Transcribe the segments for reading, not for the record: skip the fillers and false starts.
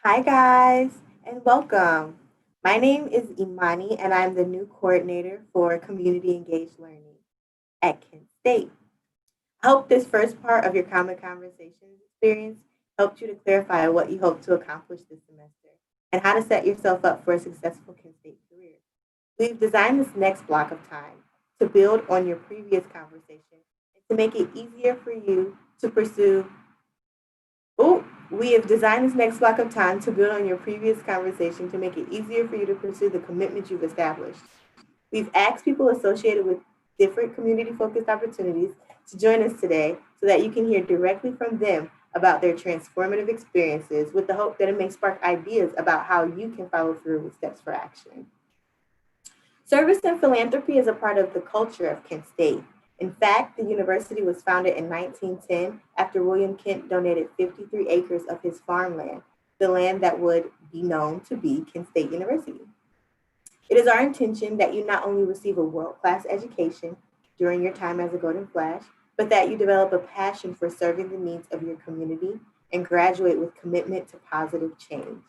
Hi, guys, and welcome. My name is Imani, and I'm the new coordinator for Community Engaged Learning at Kent State. I hope this first part of your Common Conversations experience helped you to clarify what you hope to accomplish this semester and how to set yourself up for a successful Kent State career. We've designed this next block of time to build on your previous conversation and to make it easier for you to pursue we have designed this next block of time to build on your previous conversation to make it easier for you to pursue the commitment you've established. We've asked people associated with different community focused opportunities to join us today so that you can hear directly from them about their transformative experiences with the hope that it may spark ideas about how you can follow through with steps for action. Service and philanthropy is a part of the culture of Kent State. In fact, the university was founded in 1910 after William Kent donated 53 acres of his farmland, the land that would be known to be Kent State University. It is our intention that you not only receive a world-class education during your time as a Golden Flash, but that you develop a passion for serving the needs of your community and graduate with commitment to positive change.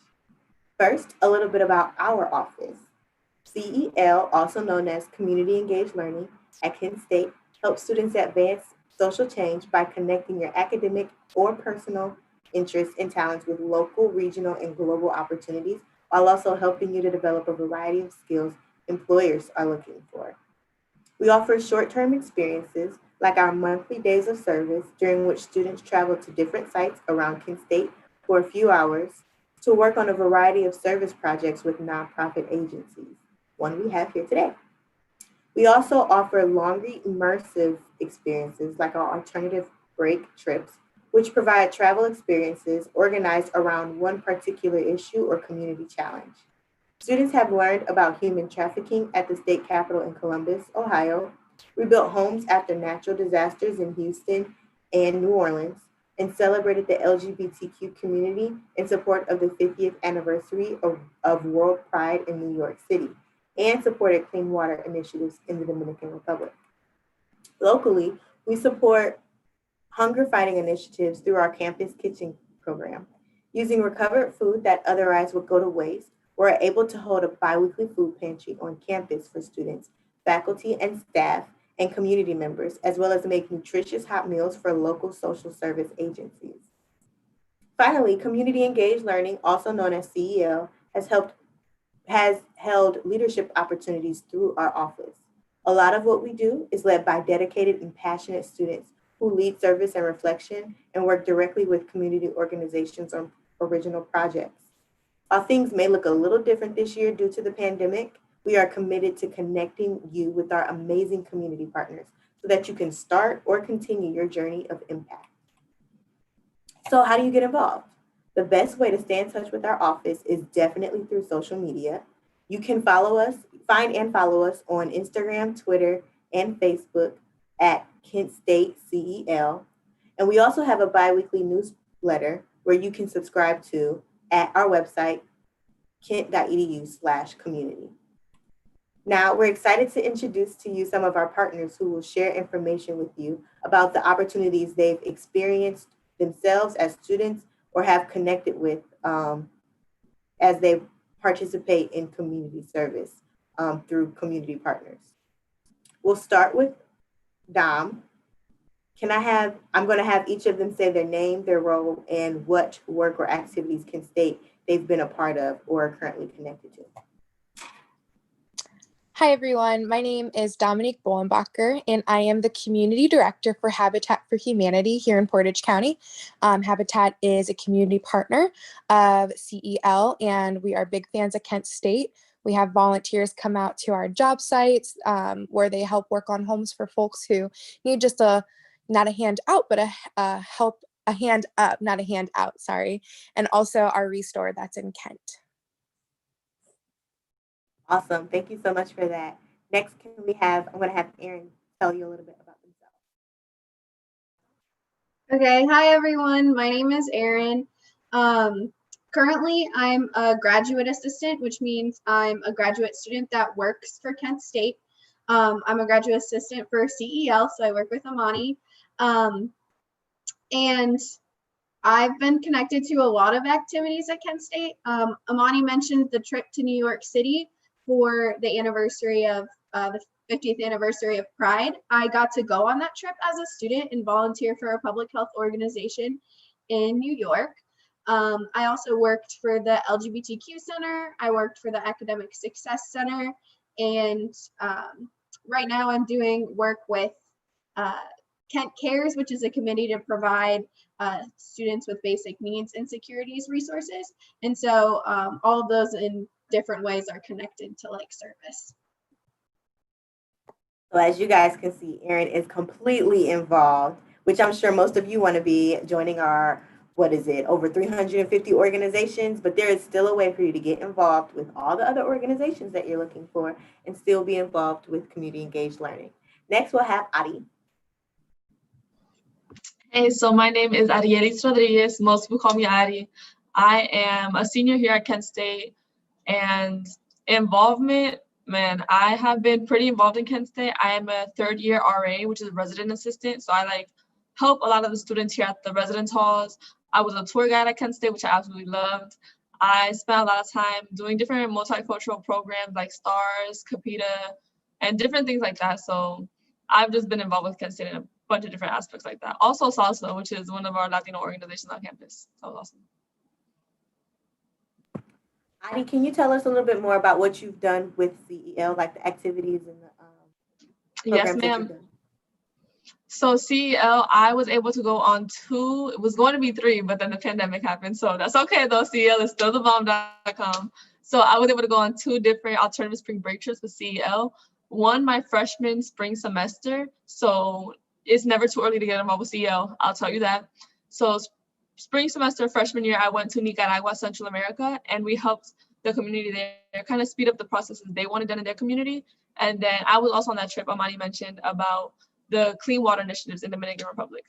First, a little bit about our office. CEL, also known as Community Engaged Learning at Kent State, helps students advance social change by connecting your academic or personal interests and talents with local, regional, and global opportunities, while also helping you to develop a variety of skills employers are looking for. We offer short-term experiences like our monthly days of service, during which students travel to different sites around Kent State for a few hours to work on a variety of service projects with nonprofit agencies, one we have here today. We also offer longer immersive experiences like our alternative break trips, which provide travel experiences organized around one particular issue or community challenge. Students have learned about human trafficking at the state capitol in Columbus, Ohio, rebuilt homes after natural disasters in Houston and New Orleans, and celebrated the LGBTQ community in support of the 50th anniversary of World Pride in New York City, and supported clean water initiatives in the Dominican Republic. Locally, we support hunger fighting initiatives through our campus kitchen program. Using recovered food that otherwise would go to waste, we're able to hold a biweekly food pantry on campus for students, faculty and staff, and community members, as well as make nutritious hot meals for local social service agencies. Finally, Community Engaged Learning, also known as CEL, has held leadership opportunities through our office. A lot of what we do is led by dedicated and passionate students who lead service and reflection and work directly with community organizations on original projects. While things may look a little different this year due to the pandemic, we are committed to connecting you with our amazing community partners so that you can start or continue your journey of impact. So, how do you get involved? The best way to stay in touch with our office is definitely through social media. You can find and follow us on Instagram, Twitter, and Facebook at Kent State CEL. And we also have a biweekly newsletter where you can subscribe to at our website, kent.edu/community. Now, we're excited to introduce to you some of our partners who will share information with you about the opportunities they've experienced themselves as students or have connected with as they participate in community service through community partners. We'll start with Dom. I'm going to have each of them say their name, their role, and what work or activities Kent State they've been a part of or are currently connected to. Hi, everyone. My name is Dominique Bolenbacher, and I am the Community Director for Habitat for Humanity here in Portage County. Habitat is a community partner of CEL, and we are big fans of Kent State. We have volunteers come out to our job sites where they help work on homes for folks who need just not a hand out, but a hand up, not a hand out, sorry. And also our Restore that's in Kent. Awesome. Thank you so much for that. Next, I'm going to have Erin tell you a little bit about themselves. Okay, hi everyone. My name is Erin. Currently, I'm a graduate assistant, which means I'm a graduate student that works for Kent State. I'm a graduate assistant for CEL, so I work with Imani. And I've been connected to a lot of activities at Kent State. Amani mentioned the trip to New York City for the anniversary of the 50th anniversary of Pride. I got to go on that trip as a student and volunteer for a public health organization in New York. I also worked for the LGBTQ Center. I worked for the Academic Success Center. And right now I'm doing work with Kent Cares, which is a committee to provide students with basic needs and securities resources. And so all of those in different ways are connected to like service. So as you guys can see, Erin is completely involved, which I'm sure most of you want to be joining our, what is it, over 350 organizations, but there is still a way for you to get involved with all the other organizations that you're looking for and still be involved with community engaged learning. Next, we'll have Adi. Hey, so my name is Arielis Rodriguez. Most people call me Ari. I am a senior here at Kent State, and involvement, man, I have been pretty involved in Kent State. I am a third year RA, which is a resident assistant. So I like help a lot of the students here at the residence halls. I was a tour guide at Kent State, which I absolutely loved. I spent a lot of time doing different multicultural programs like STARS, Capita, and different things like that. So I've just been involved with Kent State in a bunch of different aspects like that. Also SALSA, which is one of our Latino organizations on campus. That was awesome. Adi, can you tell us a little bit more about what you've done with CEL, like the activities and the Yes, ma'am. So CEL, I was able to go on 2, it was going to be 3, but then the pandemic happened. So that's okay though, CEL is still thebomb.com. So I was able to go on 2 different alternative spring break trips with CEL. One, my freshman spring semester. So it's never too early to get involved with CEL, I'll tell you that. So spring semester, freshman year, I went to Nicaragua, Central America, and we helped the community there kind of speed up the processes they wanted done in their community. And then I was also on that trip Amani mentioned about the clean water initiatives in Dominican Republic.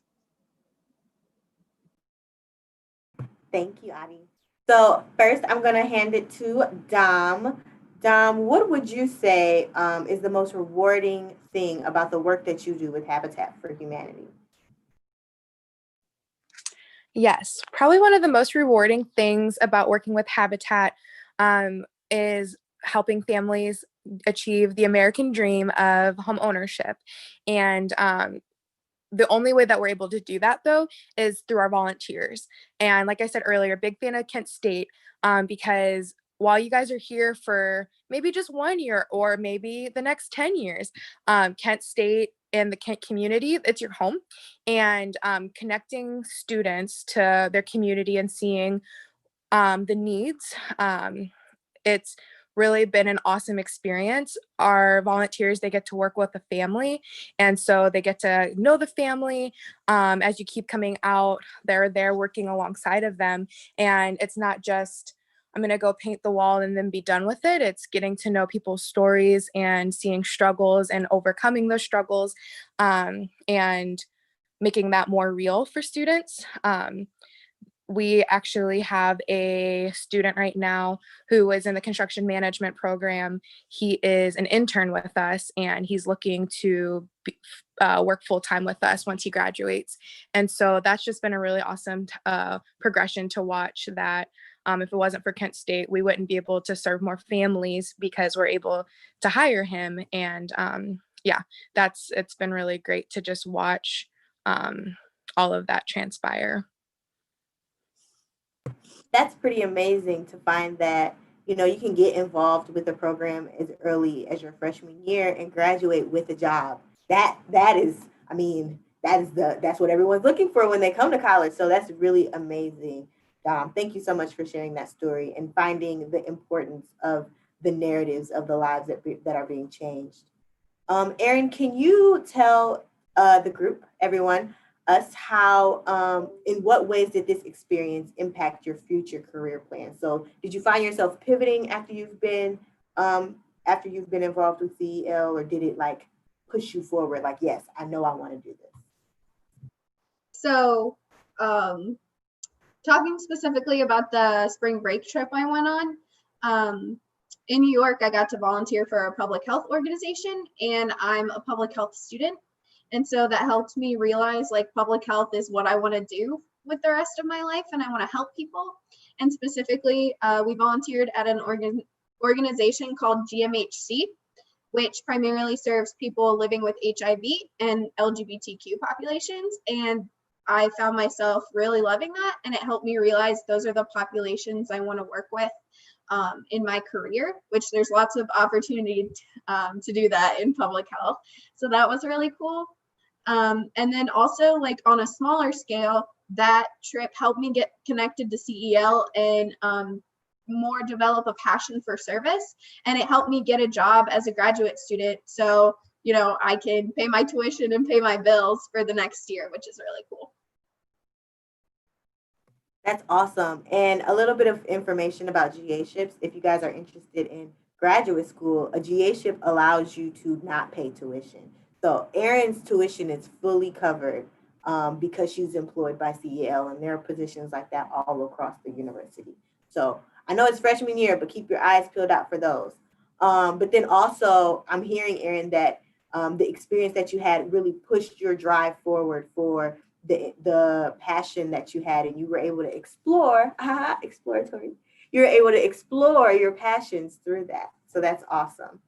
Thank you, Adi. So first, I'm going to hand it to Dom. Dom, what would you say is the most rewarding thing about the work that you do with Habitat for Humanity? Yes, probably one of the most rewarding things about working with Habitat is helping families achieve the American dream of home ownership. And the only way that we're able to do that, though, is through our volunteers. And like I said earlier, big fan of Kent State because while you guys are here for maybe just 1 year or maybe the next 10 years, Kent State and the Kent community, it's your home. And connecting students to their community and seeing the needs, it's really been an awesome experience. Our volunteers, they get to work with the family, and so they get to know the family. As you keep coming out, they're there working alongside of them, and it's not just, I'm gonna go paint the wall and then be done with it. It's getting to know people's stories and seeing struggles and overcoming those struggles, and making that more real for students. We actually have a student right now who is in the construction management program. He is an intern with us, and he's looking to work full-time with us once he graduates. And so that's just been a really awesome progression to watch, that if it wasn't for Kent State, we wouldn't be able to serve more families because we're able to hire him. And yeah, it's been really great to just watch all of that transpire. That's pretty amazing to find that, you know, you can get involved with the program as early as your freshman year and graduate with a job. That is, I mean, that's what everyone's looking for when they come to college. So that's really amazing. Thank you so much for sharing that story and finding the importance of the narratives of the lives that are being changed. Erin, can you tell the group, everyone, us how, in what ways did this experience impact your future career plan? So did you find yourself pivoting after you've been involved with CEL, or did it like push you forward? Like, yes, I know I want to do this. So talking specifically about the spring break trip I went on, in New York, I got to volunteer for a public health organization, and I'm a public health student. And so that helped me realize like public health is what I want to do with the rest of my life, and I want to help people. And specifically, we volunteered at an organization called GMHC, which primarily serves people living with HIV and LGBTQ populations. And I found myself really loving that, and it helped me realize those are the populations I want to work with in my career, which there's lots of opportunity to do that in public health. So that was really cool. And then also, like, on a smaller scale, that trip helped me get connected to CEL and more develop a passion for service. And it helped me get a job as a graduate student. So, you know, I can pay my tuition and pay my bills for the next year, which is really cool. That's awesome. And a little bit of information about GA-ships. If you guys are interested in graduate school, a GA-ship allows you to not pay tuition. So Erin's tuition is fully covered because she's employed by CEL, and there are positions like that all across the university. So I know it's freshman year, but keep your eyes peeled out for those. But then also, I'm hearing, Erin, that the experience that you had really pushed your drive forward for the passion that you had, and you were able to explore, exploratory, you were able to explore your passions through that. So that's awesome.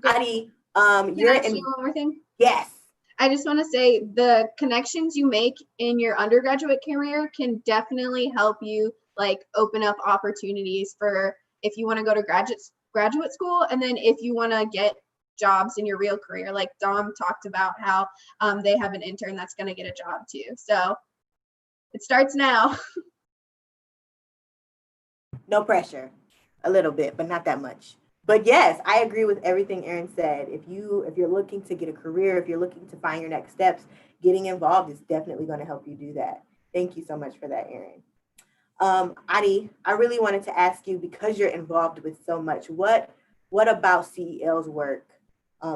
Adi, you're in one more thing. Yes. I just want to say the connections you make in your undergraduate career can definitely help you like open up opportunities for if you want to go to graduate school, and then if you want to get jobs in your real career, like Dom talked about how they have an intern that's going to get a job too. So it starts now. No pressure, a little bit, but not that much. But yes, I agree with everything Erin said. If you're looking to get a career, if you're looking to find your next steps, getting involved is definitely going to help you do that. Thank you so much for that, Erin. Adi, I really wanted to ask you, because you're involved with so much, what about CEL's work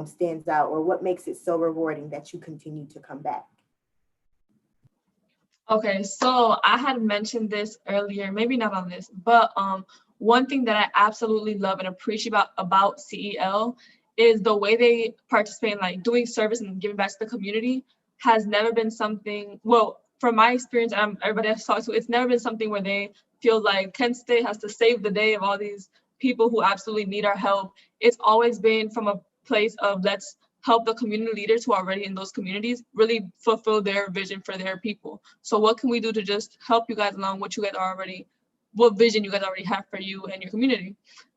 stands out, or what makes it so rewarding that you continue to come back? Okay, so I had mentioned this earlier, maybe not on this, but one thing that I absolutely love and appreciate about CEL is the way they participate in like doing service and giving back to the community has never been something, well, from my experience, everybody I've talked to, it's never been something where they feel like Kent State has to save the day of all these people who absolutely need our help. It's always been from a place of let's help the community leaders who are already in those communities really fulfill their vision for their people. So what can we do to just help you guys along what vision you guys already have for you and your community?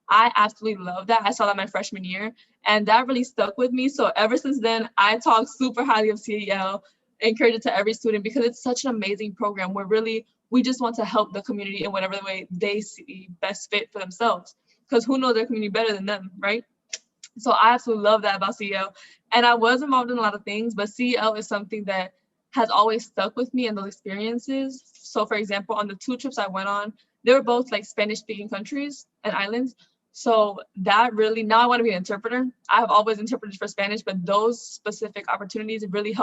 I absolutely love that. I saw that my freshman year, and that really stuck with me. So ever since then, I talk super highly of CEL, encourage it to every student, because it's such an amazing program where really we just want to help the community in whatever way they see best fit for themselves, because who knows their community better than them, right? So I absolutely love that about CEL. And I was involved in a lot of things, but CEL is something that has always stuck with me in those experiences. So for example, on the 2 trips I went on, they were both like Spanish speaking countries and islands. So that really, now I want to be an interpreter. I've always interpreted for Spanish, but those specific opportunities really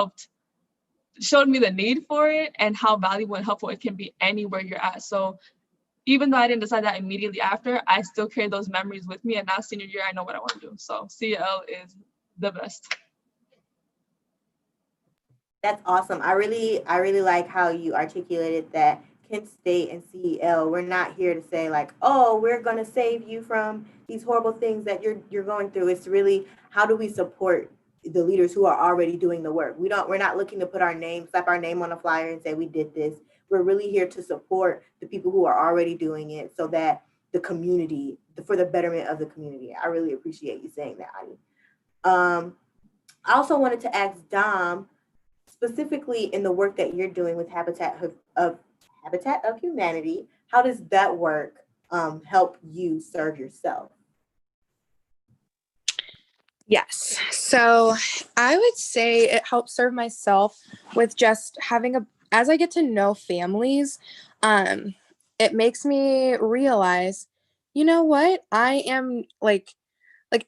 showed me the need for it and how valuable and helpful it can be anywhere you're at. So even though I didn't decide that immediately after, I still carry those memories with me. And now senior year, I know what I want to do. So CEL is the best. That's awesome. I really like how you articulated that Kent State and CEL, we're not here to say like, oh, we're going to save you from these horrible things that you're going through. It's really, how do we support the leaders who are already doing the work? We're not looking to slap our name on a flyer and say we did this. We're really here to support the people who are already doing it, so that the community, for the betterment of the community. I really appreciate you saying that, Adi. I also wanted to ask Dom, specifically in the work that you're doing with Habitat of Humanity, how does that work help you serve yourself? Yes. So I would say it helps serve myself with just having as I get to know families, it makes me realize, you know what? I am like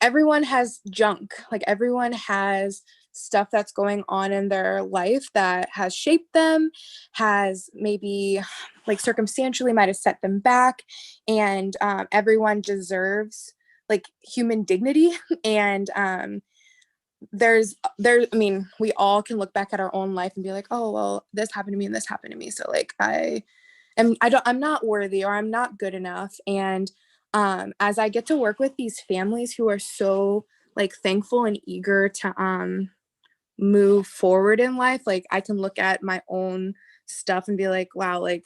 everyone has junk, like everyone has stuff that's going on in their life that has shaped them, has maybe like circumstantially might have set them back, and everyone deserves like human dignity and I mean, we all can look back at our own life and be like, oh, well, this happened to me and this happened to me. So like, I'm not worthy, or I'm not good enough. And as I get to work with these families who are so like thankful and eager to move forward in life, like I can look at my own stuff and be like, wow, like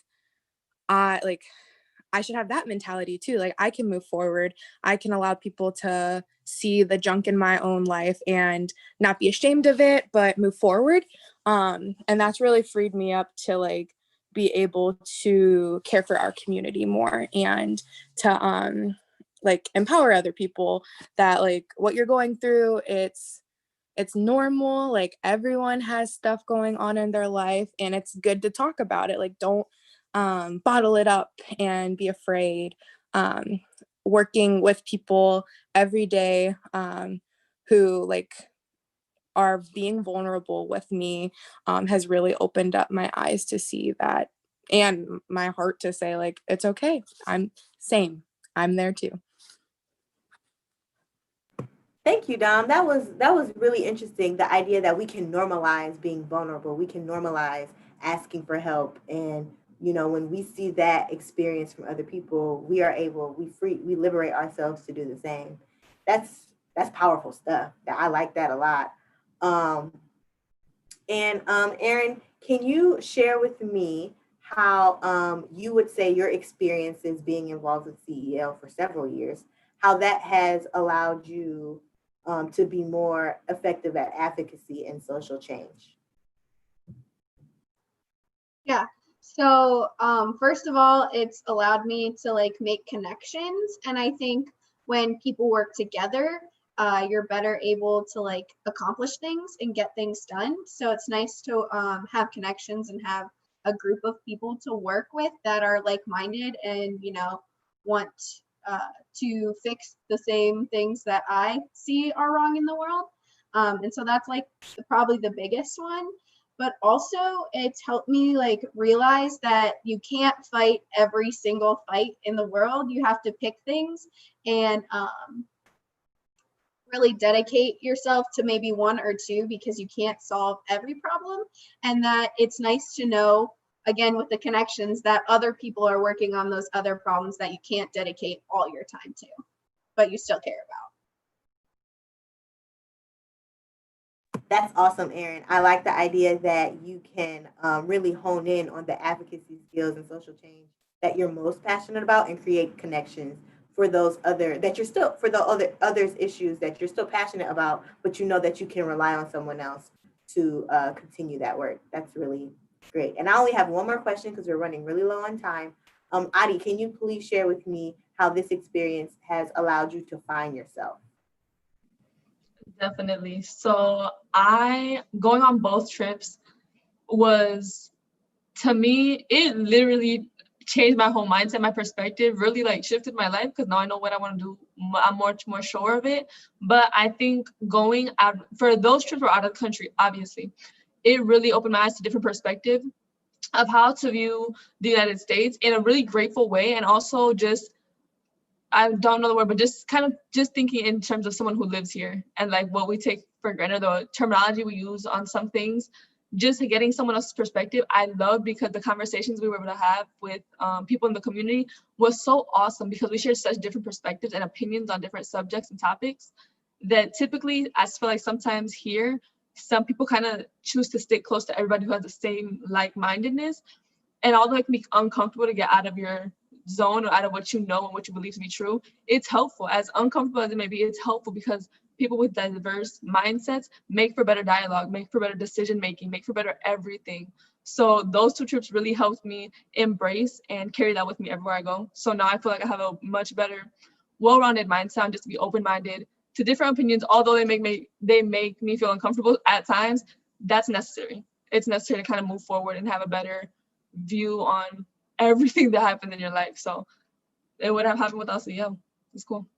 I should have that mentality too. Like I can move forward. I can allow people to see the junk in my own life and not be ashamed of it, but move forward. And that's really freed me up to like be able to care for our community more and to like empower other people that like what you're going through, it's normal. Like everyone has stuff going on in their life and it's good to talk about it. Like don't bottle it up and be afraid. Working with people every day who like are being vulnerable with me has really opened up my eyes to see that, and my heart to say like it's okay. I'm there too. Thank you, Dom. That was really interesting. The idea that we can normalize being vulnerable, we can normalize asking for help, and when we see that experience from other people, we liberate ourselves to do the same. That's powerful stuff. That I like that a lot. Um, and Erin, can you share with me how you would say your experiences being involved with CEL for several years, how that has allowed you to be more effective at advocacy and social change? Yeah. So first of all, it's allowed me to like make connections. And I think when people work together, you're better able to like accomplish things and get things done. So it's nice to have connections and have a group of people to work with that are like-minded and, want to fix the same things that I see are wrong in the world. And so that's like probably the biggest one. But also it's helped me like realize that you can't fight every single fight in the world. You have to pick things and really dedicate yourself to maybe one or two, because you can't solve every problem. And that it's nice to know, again, with the connections, that other people are working on those other problems that you can't dedicate all your time to, but you still care about. That's awesome, Erin. I like the idea that you can really hone in on the advocacy skills and social change that you're most passionate about and create connections for those other that you're still for the others issues that you're still passionate about, but you know that you can rely on someone else to continue that work. That's really great. And I only have one more question because we're running really low on time. Adi, can you please share with me how this experience has allowed you to find yourself? Definitely. So I going on both trips was, to me, it literally changed my whole mindset, my perspective, really like shifted my life because now I know what I want to do. I'm much more sure of it. But I think going out for those trips were out of the country, obviously, it really opened my eyes to different perspective of how to view the United States in a really grateful way, and also just, I don't know the word, but just kind of just thinking in terms of someone who lives here and like what we take for granted, the terminology we use on some things, just getting someone else's perspective. I loved because the conversations we were able to have with people in the community was so awesome because we shared such different perspectives and opinions on different subjects and topics that typically I feel like sometimes here, some people kind of choose to stick close to everybody who has the same like-mindedness, and although it can be uncomfortable to get out of your zone or out of what you know and what you believe to be true, it's helpful. As uncomfortable as it may be, it's helpful because people with diverse mindsets make for better dialogue, make for better decision making, make for better everything. So those two trips really helped me embrace and carry that with me everywhere I go. So now I feel like I have a much better, well-rounded mindset, just to be open-minded to different opinions. Although they make me feel uncomfortable at times, that's necessary. It's necessary to kind of move forward and have a better view on everything that happened in your life. So it would have happened without CEL. It's cool.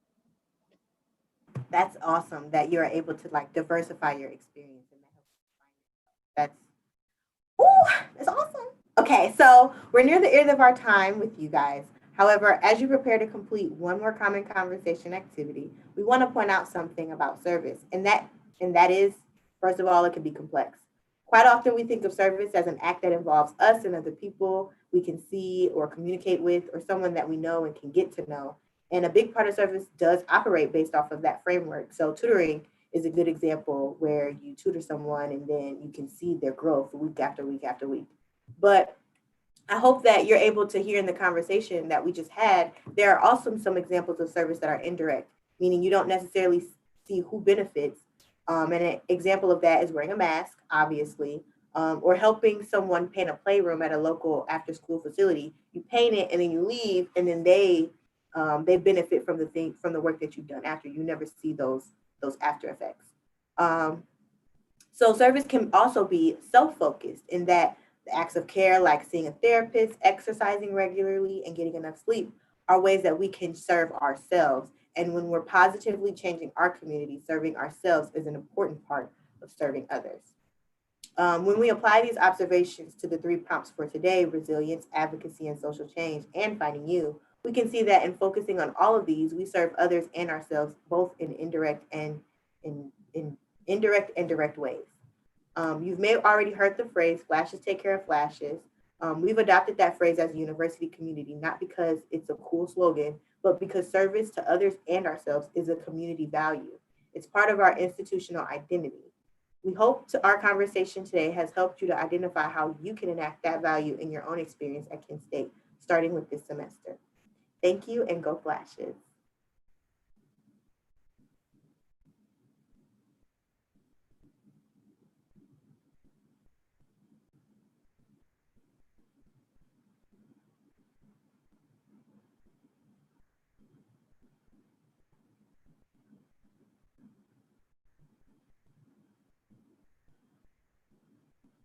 That's awesome that you're able to like diversify your experience, and that helps you find it. That's awesome. Okay, so we're near the end of our time with you guys. However, as you prepare to complete one more common conversation activity, we want to point out something about service, and that And that is, first of all, it can be complex. Quite often we think of service as an act that involves us and other people we can see or communicate with, or someone that we know and can get to know. And a big part of service does operate based off of that framework. So tutoring is a good example where you tutor someone and then you can see their growth week after week after week. But I hope that you're able to hear in the conversation that we just had, there are also some examples of service that are indirect, meaning you don't necessarily see who benefits. An example of that is wearing a mask, obviously, or helping someone paint a playroom at a local after-school facility. You paint it and then you leave, and then they benefit from the work that you've done after. You never see those after effects. So service can also be self-focused in that the acts of care, like seeing a therapist, exercising regularly, and getting enough sleep, are ways that we can serve ourselves. And when we're positively changing our community, serving ourselves is an important part of serving others. When we apply these observations to the 3 prompts for today, resilience, advocacy, and social change, and finding you, we can see that in focusing on all of these, we serve others and ourselves both in indirect and direct ways. You may have already heard the phrase, flashes take care of flashes. We've adopted that phrase as a university community, not because it's a cool slogan, but because service to others and ourselves is a community value. It's part of our institutional identity. We hope our conversation today has helped you to identify how you can enact that value in your own experience at Kent State, starting with this semester. Thank you, and go Flashes.